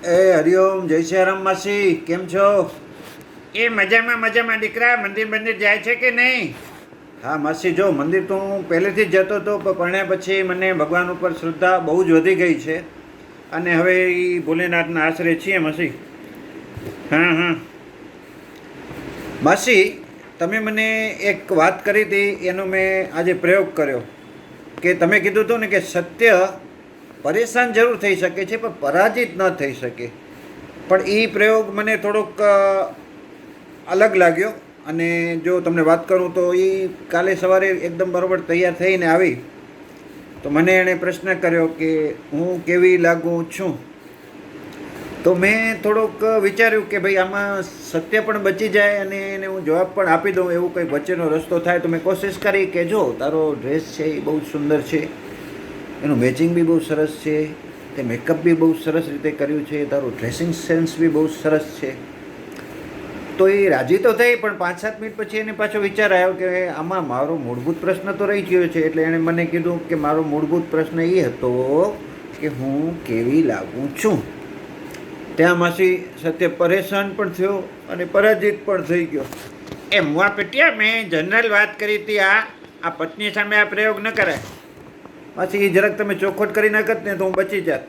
હરિઓમ, જય શ્રી રામ માસી, કેમ છો? એ મજામાં મજામાં દીકરા. મંદિર બંદિર જાય છે કે નહીં? હા માસી, જો મંદિર તો હું પહેલેથી જ જતો હતો, પણ પરણ્યા પછી મને ભગવાન ઉપર શ્રદ્ધા બહુ જ વધી ગઈ છે. અને હવે એ ભોલેનાથના આશરે છીએ માસી. હા હા. માસી, તમે મને એક વાત કરી હતી, એનો મેં આજે પ્રયોગ કર્યો. કે તમે કીધું હતું ને કે સત્ય પરેશાન જરૂર થઈ શકે છે, પણ પરાજિત ન થઈ શકે. પણ એ પ્રયોગ મને થોડોક અલગ લાગ્યો. અને જો તમને વાત કરું તો એ કાલે સવારે એકદમ બરાબર તૈયાર થઈને આવી, તો મને એણે પ્રશ્ન કર્યો કે હું કેવી લાગું છું. તો મેં થોડોક વિચાર્યું કે ભાઈ આમાં સત્ય પણ બચી જાય અને એને હું જવાબ પણ આપી દઉં, એવું કંઈ વચ્ચેનો રસ્તો થાય. તો મેં કોશિશ કરી કે જો તારો ડ્રેસ છે એ બહુ સુંદર છે, એનું મેચિંગ બી બહુ સરસ છે, તે મેકઅપ બી બહુ સરસ રીતે કર્યું છે, તારું ડ્રેસિંગ સેન્સ બી બહુ સરસ છે. તો એ રાજી તો થઈ, પણ 5-7 મિનિટ પછી એને પાછો વિચાર આવ્યો કે આમાં મારો મૂળભૂત પ્રશ્ન તો રહી ગયો છે. એટલે એણે મને કીધું કે મારો મૂળભૂત પ્રશ્ન એ હતો કે હું કેવી લાગું છું. ત્યાં માસી સત્ય પરેશાન પણ થયો અને પરાજિત પણ થઈ ગયો. એ મુવા પેટિયા, મેં જનરલ વાત કરી હતી. આ પત્ની સામે આ પ્રયોગ ન કરાય. માસી એ જરાક તમે ચોખવટ કરી નાખત ને તો હું બચી જાત.